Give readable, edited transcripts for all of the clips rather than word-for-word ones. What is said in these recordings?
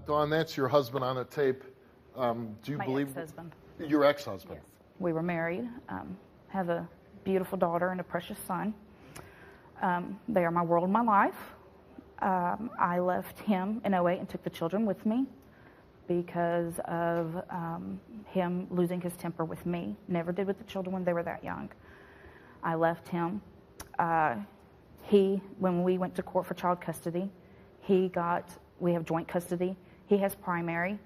Dawn, that's your husband on a tape. Do you My believe ex-husband. Your ex-husband? Yes. We were married, have a beautiful daughter and a precious son. They are my world, my life. I left him in '08 and took the children with me because of him losing his temper with me. Never did with the children when they were that young. I left him. When we went to court for child custody, we have joint custody. He has primary.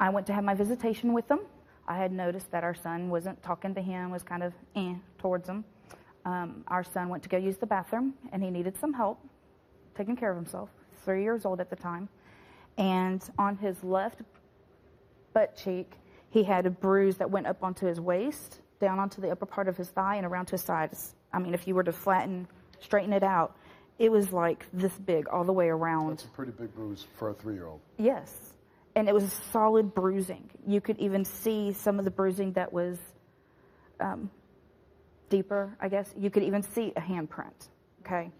I went to have my visitation with him. I had noticed that our son wasn't talking to him, was kind of towards him. Our son went to go use the bathroom, and he needed some help taking care of himself. 3 years old at the time. And on his left butt cheek, he had a bruise that went up onto his waist, down onto the upper part of his thigh, and around to his sides. I mean, if you were to straighten it out, it was like this big all the way around. That's a pretty big bruise for a 3-year-old. Yes. And it was solid bruising. You could even see some of the bruising that was deeper, I guess. You could even see a handprint, okay?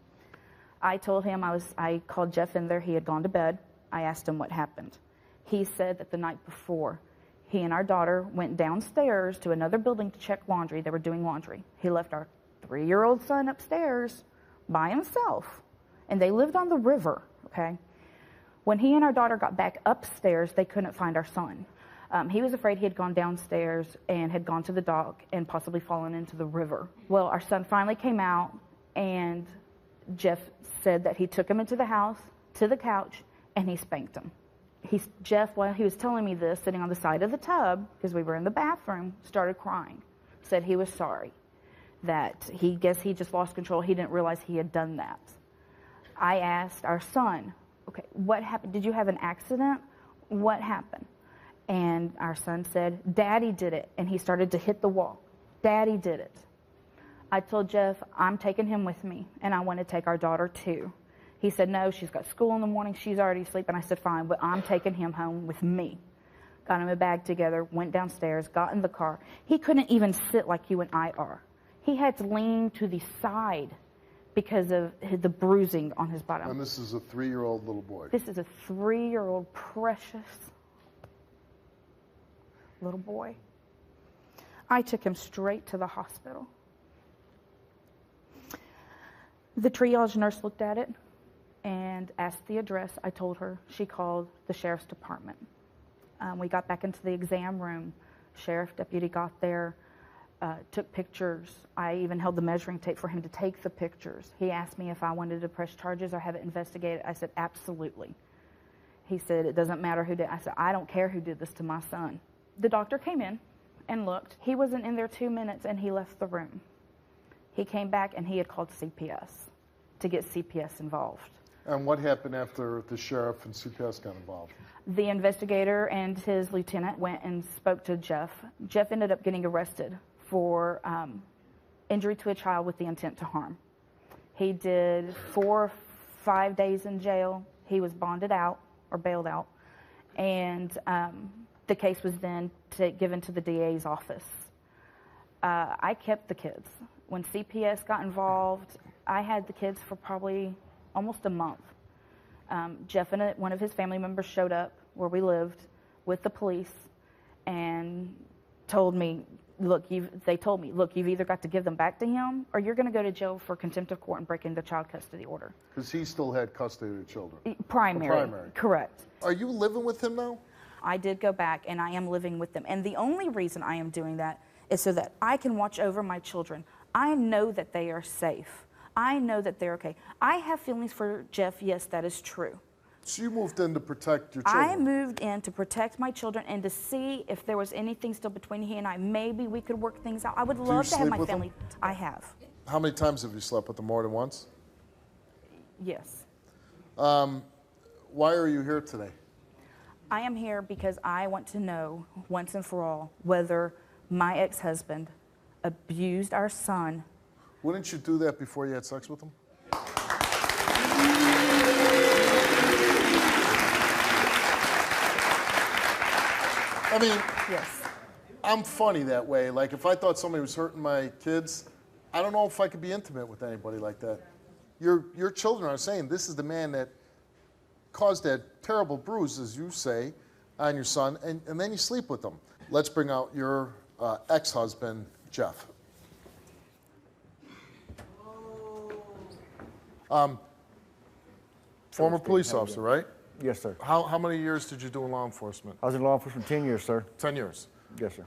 I told him, I called Jeff in there. He had gone to bed. I asked him what happened. He said that the night before, he and our daughter went downstairs to another building to check laundry. They were doing laundry. He left our 3-year-old son upstairs by himself, and they lived on the river, okay? When he and our daughter got back upstairs, they couldn't find our son. He was afraid he had gone downstairs and had gone to the dock and possibly fallen into the river. Well, our son finally came out, and Jeff said that he took him into the house, to the couch, and he spanked him. Jeff, while he was telling me this, sitting on the side of the tub, because we were in the bathroom, started crying. Said he was sorry. That he just lost control. He didn't realize he had done that. I asked our son, okay, what happened? Did you have an accident? What happened? And our son said, Daddy did it. And he started to hit the wall. Daddy did it. I told Jeff, I'm taking him with me, and I want to take our daughter too. He said, no, she's got school in the morning. She's already asleep. And I said, fine, but I'm taking him home with me. Got him a bag together, went downstairs, got in the car. He couldn't even sit like you and I are. He had to lean to the side because of the bruising on his bottom. And this is a 3-year-old little boy. This is a 3-year-old precious little boy. I took him straight to the hospital. The triage nurse looked at it and asked the address. I told her. She called the sheriff's department. We got back into the exam room. Sheriff deputy got there, took pictures. I even held the measuring tape for him to take the pictures. He asked me if I wanted to press charges or have it investigated. I said, absolutely. He said, it doesn't matter who did. I said, I don't care who did this to my son. The doctor came in and looked. He wasn't in there 2 minutes, and he left the room. He came back, and he had called CPS to get CPS involved. And what happened after the sheriff and CPS got involved? The investigator and his lieutenant went and spoke to Jeff. Jeff ended up getting arrested for injury to a child with the intent to harm. He did 4 or 5 days in jail. He was bonded out or bailed out. And the case was then given to the DA's office. I kept the kids. When CPS got involved, I had the kids for probably almost a month. Jeff and one of his family members showed up where we lived with the police and told me, look, you've either got to give them back to him or you're going to go to jail for contempt of court and breaking the child custody order. Because he still had custody of the children. Primary. Correct. Are you living with him now? I did go back, and I am living with them. And the only reason I am doing that is so that I can watch over my children. I know that they are safe. I know that they're okay. I have feelings for Jeff. Yes, that is true. So you moved in to protect your children? I moved in to protect my children and to see if there was anything still between he and I. Maybe we could work things out. I would love to have my family. I have. How many times have you slept with them? More than once? Yes. Why are you here today? I am here because I want to know once and for all whether my ex-husband abused our son. Wouldn't you do that before you had sex with him? I mean, yes. I'm funny that way. Like, if I thought somebody was hurting my kids, I don't know if I could be intimate with anybody like that. Your children are saying, this is the man that caused that terrible bruise, as you say, on your son, and then you sleep with him. Let's bring out your ex-husband, Jeff. Former police officer, right? Yes, sir. How many years did you do in law enforcement? I was in law enforcement 10 years, sir. 10 years. Yes, sir.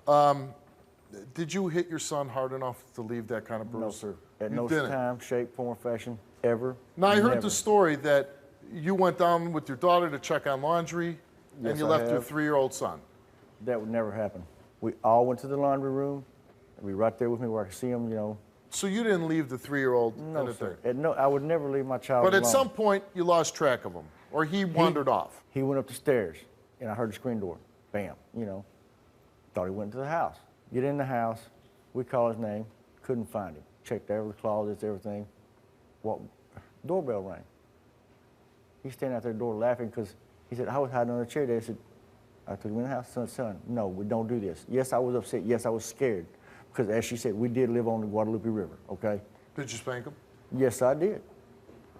Did you hit your son hard enough to leave that kind of bruise? No, sir. At You no didn't. time, shape, form, or fashion, ever. Now, I heard never. the story that you went down with your daughter to check on laundry, and Yes, you I left your have. 3-year-old son. That would never happen. We all went to the laundry room. And be right there with me where I could see him, you know. So you didn't leave the 3-year-old in No, the sir. thing. I would never leave my child But alone. at some point, you lost track of him, or he wandered off. He went up the stairs, and I heard the screen door. Bam, you know. Thought he went to the house. Get in the house. We called his name. Couldn't find him. Checked every closet, everything. Doorbell rang. He's standing out there at the door laughing because he said, I was hiding under a chair there. I said, I took him in the house. Son, no, we don't do this. Yes, I was upset. Yes, I was scared. Because as she said, we did live on the Guadalupe River, okay? Did you spank him? Yes, I did.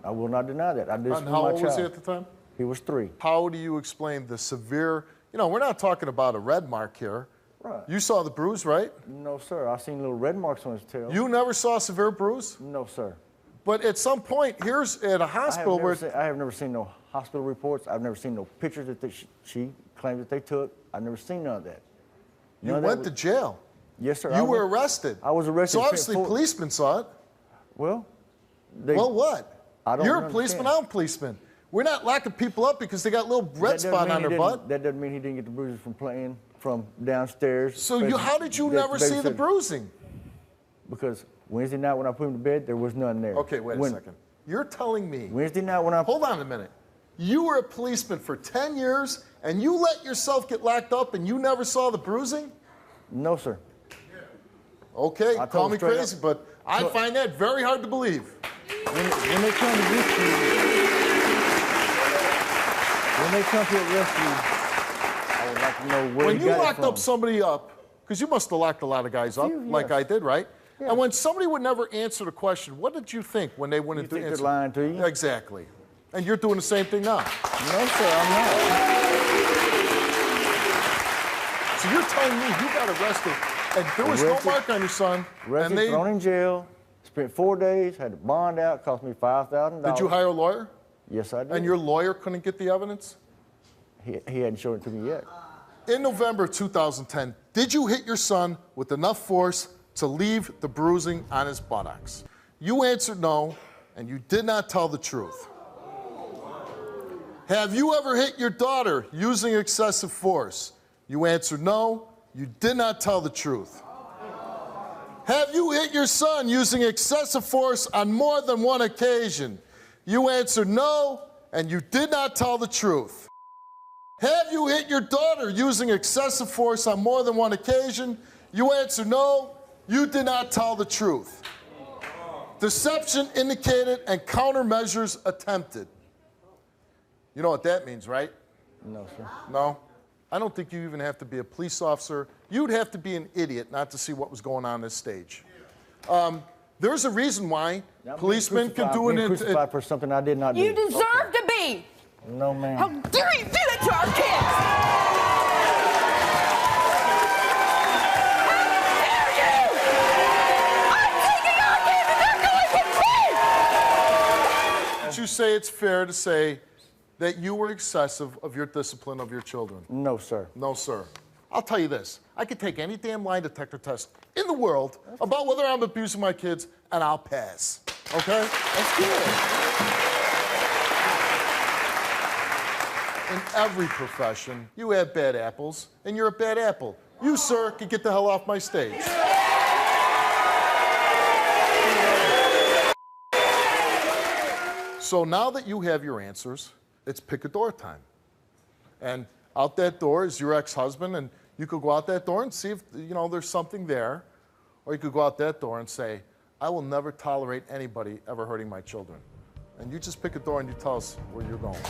I will not deny that. I did. And how old was he at the time? He was 3. How do you explain the severe, we're not talking about a red mark here. Right. You saw the bruise, right? No, sir. I seen little red marks on his tail. You never saw a severe bruise? No, sir. But at some point, here's at a hospital where... I have never seen no hospital reports. I've never seen no pictures that she claimed that they took. I've never seen none of that. You went to jail. Yes, sir. You were arrested. I was arrested. So obviously policemen saw it. Well, Well, what? I don't You're a understand. policeman, I'm a policeman. We're not locking people up because they got little red spot on their butt. That doesn't mean he didn't get the bruises from playing from downstairs. So how did you never see the bruising? Because Wednesday night when I put him to bed, there was none there. Okay, wait a second. You're telling me... Wednesday night when I... Hold on a minute. You were a policeman for 10 years, and you let yourself get locked up, and you never saw the bruising? No, sir. Okay, I told call him me straight crazy, up. but I find that very hard to believe. When they come to rescue you, I would like to know where When you you got it locked from. up somebody up, because you must have locked a lot of guys up, Few, like yes. I did, right? Yeah. And when somebody would never answer the question, what did you think when they went You into think answer? they're lying to you? Exactly. And you're doing the same thing now. No, sir, I'm not. So you're telling me you got arrested, and there was no Arrested. mark on your son, Arrested, and they... thrown in jail, spent 4 days, had to bond out, cost me $5,000. Did you hire a lawyer? Yes, I did. And your lawyer couldn't get the evidence? He hadn't shown it to me yet. In November 2010, did you hit your son with enough force to leave the bruising on his buttocks? You answered no, and you did not tell the truth. Have you ever hit your daughter using excessive force? You answered no, you did not tell the truth. Have you hit your son using excessive force on more than one occasion? You answered no, and you did not tell the truth. Have you hit your daughter using excessive force on more than one occasion? You answered no, you did not tell the truth. Deception indicated and countermeasures attempted. You know what that means, right? No, sir. No? I don't think you even have to be a police officer. You'd have to be an idiot not to see what was going on this stage. There's a reason why policemen can do it. Crucified for something I did not do. You deserve to be. No, ma'am. How dare you do that to our kids? How dare you? I'm taking our kids and they're going with me. Did you say it's fair to say that you were excessive of your discipline of your children? No, sir. No, sir. I'll tell you this. I could take any damn lie detector test in the world about whether I'm abusing my kids, and I'll pass. Okay? That's good. In every profession, you have bad apples, and you're a bad apple. You, sir, can get the hell off my stage. So now that you have your answers, it's pick a door time. And out that door is your ex-husband, and you could go out that door and see if, there's something there. Or you could go out that door and say, I will never tolerate anybody ever hurting my children. And you just pick a door and you tell us where you're going.